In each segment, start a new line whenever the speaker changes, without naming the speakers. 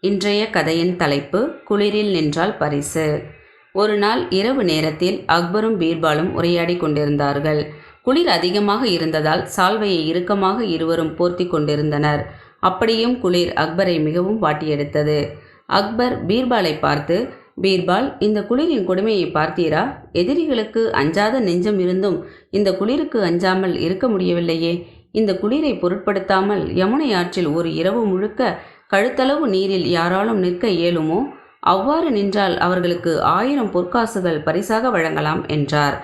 இன்றைய கதையின் தலைப்பு குளிரில் நின்றால் பரிசு. ஒரு நாள் இரவு நேரத்தில் அக்பரும் பீர்பாலும் உரையாடி கொண்டிருந்தார்கள். குளிர் அதிகமாக இருந்ததால் சால்வையை இறுக்கமாக இருவரும் போர்த்தி கொண்டிருந்தனர். அப்படியும் குளிர் அக்பரை மிகவும் வாட்டியெடுத்தது. அக்பர் பீர்பாலை பார்த்து, பீர்பால், இந்த குளிரின் கொடுமையை பார்த்தீரா? எதிரிகளுக்கு அஞ்சாத நெஞ்சம் இருந்தும் இந்த குளிருக்கு அஞ்சாமல் இருக்க முடியவில்லையே. இந்த குளிரை பொருட்படுத்தாமல் யமுனை ஆற்றில் ஒரு இரவு முழுக்க கழுத்தளவு நீரில் யாராலும் நிற்க இயலுமோ? அவ்வாறு நின்றால் அவர்களுக்கு 1000 பொற்காசுகள் பரிசாக வழங்கலாம் என்றார்.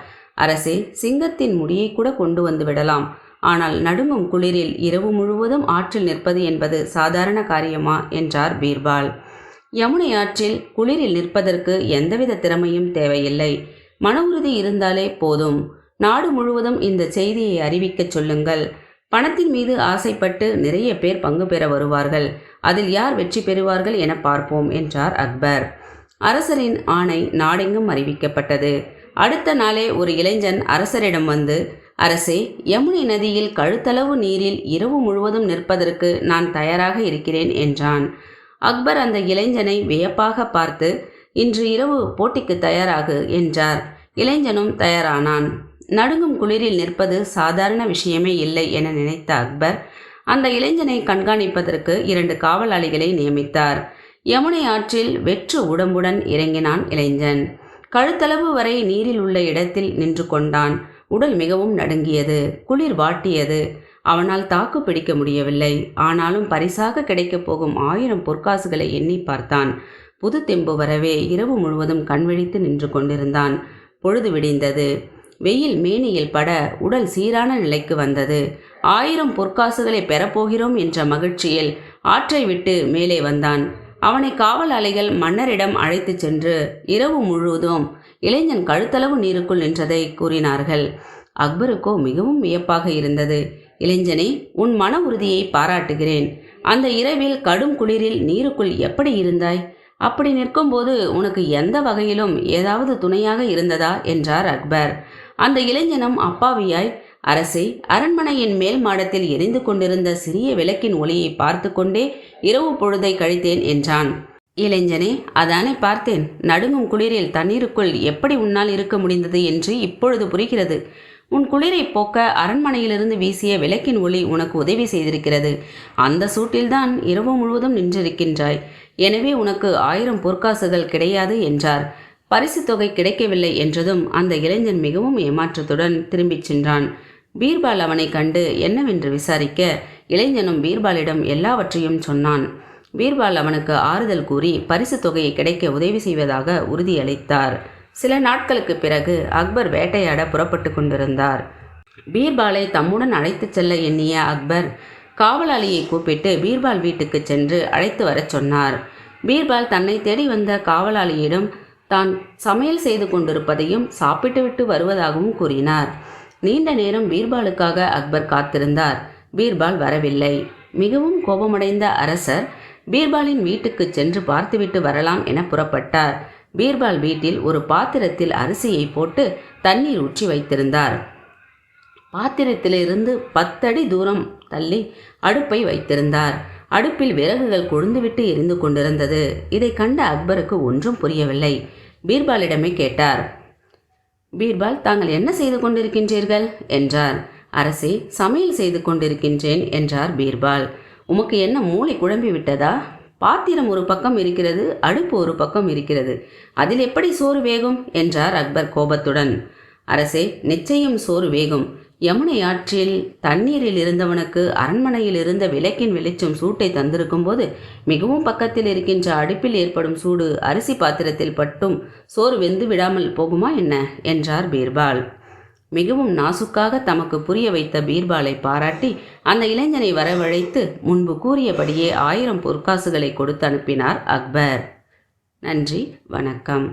அரசே, சிங்கத்தின் முடியை கூட கொண்டு வந்து விடலாம். ஆனால் நடுங்கும் குளிரில் இரவு முழுவதும் ஆற்றில் நிற்பது என்பது சாதாரண காரியமா என்றார் பீர்பால். யமுனை ஆற்றில் குளிரில் நிற்பதற்கு எந்தவித திறமையும் தேவையில்லை. மன உறுதி இருந்தாலே போதும். நாடு முழுவதும் இந்த செய்தியை அறிவிக்கச் சொல்லுங்கள். பணத்தின் மீது ஆசைப்பட்டு நிறைய பேர் பங்கு பெற வருவார்கள். அதில் யார் வெற்றி பெறுவார்கள் என பார்ப்போம் என்றார் அக்பர். அரசரின் ஆணை நாடெங்கும் அறிவிக்கப்பட்டது. அடுத்த நாளே ஒரு இளைஞன் அரசரிடம் வந்து, அரசே, யமுனை நதியில் கழுத்தளவு நீரில் இரவு முழுவதும் நிற்பதற்கு நான் தயாராக இருக்கிறேன் என்றான். அக்பர் அந்த இளைஞனை வியப்பாக பார்த்து, இன்று இரவு போட்டிக்கு தயாராகு என்றார். இளைஞனும் தயாரானான். நடுங்கும் குளிரில் நிற்பது சாதாரண விஷயமே இல்லை என நினைத்த அக்பர் அந்த இளைஞனை கண்காணிப்பதற்கு 2 காவலாளிகளை நியமித்தார். யமுனை ஆற்றில் வெற்று உடம்புடன் இறங்கினான் இளைஞன். கழுத்தளவு வரை நீரில் உள்ள இடத்தில் நின்று கொண்டான். உடல் மிகவும் நடுங்கியது. குளிர் வாட்டியது. அவனால் தாக்கு பிடிக்க முடியவில்லை. ஆனாலும் பரிசாக கிடைக்கப் போகும் 1000 பொற்காசுகளை எண்ணி பார்த்தான். புது தெம்பு வரவே இரவு முழுவதும் கண்விழித்து நின்று கொண்டிருந்தான். பொழுது விடிந்தது. வெயில் மேனியில் பட உடல் சீரான நிலைக்கு வந்தது. 1000 பொற்காசுகளை பெறப்போகிறோம் என்ற மகிழ்ச்சியில் ஆற்றை விட்டு மேலே வந்தான். அவனை காவலாளிகள் மன்னரிடம் அழைத்து சென்று இரவு முழுவதும் இளைஞன் கழுத்தளவு நீருக்குள் நின்றதை கூறினார்கள். அக்பருக்கோ மிகவும் வியப்பாக இருந்தது. இளைஞனே, உன் மன உறுதியை பாராட்டுகிறேன். அந்த இரவில் கடும் குளிரில் நீருக்குள் எப்படி இருந்தாய்? அப்படி நிற்கும்போது உனக்கு எந்த வகையிலும் ஏதாவது துணையாக இருந்ததா என்றார் அக்பர். அந்த இளைஞனும் அப்பாவியாய், அரசே, அரண்மனையின் மேல் மாடத்தில் எரிந்து கொண்டிருந்த சிறிய விளக்கின் ஒளியை பார்த்து கொண்டே இரவு பொழுதை கழித்தேன் என்றான். இளைஞனே, அதானே பார்த்தேன். நடுங்கும் குளிரில் தண்ணீருக்குள் எப்படி உன்னால் இருக்க முடிந்தது என்று இப்பொழுது புரிகிறது. உன் குளிரை போக்க அரண்மனையிலிருந்து வீசிய விளக்கின் ஒளி உனக்கு உதவி செய்திருக்கிறது. அந்த சூட்டில்தான் இரவு முழுவதும் நின்றிருக்கின்றாய். எனவே உனக்கு 1000 பொற்காசுகள் கிடையாது என்றார். பரிசு தொகை கிடைக்கவில்லை என்றதும் அந்த இளைஞன் மிகவும் ஏமாற்றத்துடன் திரும்பிச் சென்றான். பீர்பால் அவனை கண்டு என்னவென்று விசாரிக்க இளைஞனும் பீர்பாலிடம் எல்லாவற்றையும் சொன்னான். பீர்பால் அவனுக்கு ஆறுதல் கூறி பரிசு தொகையை கிடைக்க உதவி செய்வதாக உறுதியளித்தார். சில நாட்களுக்கு பிறகு அக்பர் வேட்டையாட புறப்பட்டு கொண்டிருந்தார். பீர்பாலை தம்முடன் அழைத்துச் செல்ல எண்ணிய அக்பர் காவலாளியை கூப்பிட்டு பீர்பால் வீட்டுக்கு சென்று அழைத்து வரச் சொன்னார். பீர்பால் தன்னை தேடி வந்த காவலாளியிடம் தான் சமையல் செய்து கொண்டிருப்பதையும் சாப்பிட்டுவிட்டு வருவதாகவும் கூறினார். நீண்ட நேரம் பீர்பாலுக்காக அக்பர் காத்திருந்தார். பீர்பால் வரவில்லை. மிகவும் கோபமடைந்த அரசர் பீர்பாலின் வீட்டுக்கு சென்று பார்த்துவிட்டு வரலாம் என புறப்பட்டார். பீர்பால் வீட்டில் ஒரு பாத்திரத்தில் அரிசியை போட்டு தண்ணீர் ஊற்றி வைத்திருந்தார். பாத்திரத்திலிருந்து 10 அடி தூரம் தள்ளி அடுப்பை வைத்திருந்தார். அடுப்பில் விறகுகள் கொழுந்துவிட்டு எரிந்து கொண்டிருந்தது. இதை கண்ட அக்பருக்கு ஒன்றும் புரியவில்லை. பீர்பாலிடமே கேட்டார். பீர்பால், தாங்கள் என்ன செய்து கொண்டிருக்கின்றீர்கள் என்றார். அரசே, சமையல் செய்து கொண்டிருக்கின்றேன் என்றார் பீர்பால். உமக்கு என்ன மூளை குழம்பி விட்டதா? பாத்திரம் ஒரு பக்கம் இருக்கிறது, அடுப்பு ஒரு பக்கம் இருக்கிறது. அதில் எப்படி சோறு வேகும் என்றார் அக்பர் கோபத்துடன். அரசே, நிச்சயம் சோறு வேகும். யமுனை ஆற்றில் தண்ணீரில் இருந்தவனுக்கு அரண்மனையில் இருந்த விளக்கின் வெளிச்சம் சூட்டை தந்திருக்கும் போது மிகவும் பக்கத்தில் இருக்கின்ற அடுப்பில் ஏற்படும் சூடு அரிசி பாத்திரத்தில் பட்டும் சோறு வெந்து விடாமல் போகுமா என்ன என்றார் பீர்பால். மிகவும் நாசுக்காக தமக்கு புரிய வைத்த பீர்பாலை பாராட்டி அந்த இளைஞனை வரவழைத்து முன்பு கூறியபடியே 1000 பொற்காசுகளை கொடுத்து அனுப்பினார் அக்பர். நன்றி, வணக்கம்.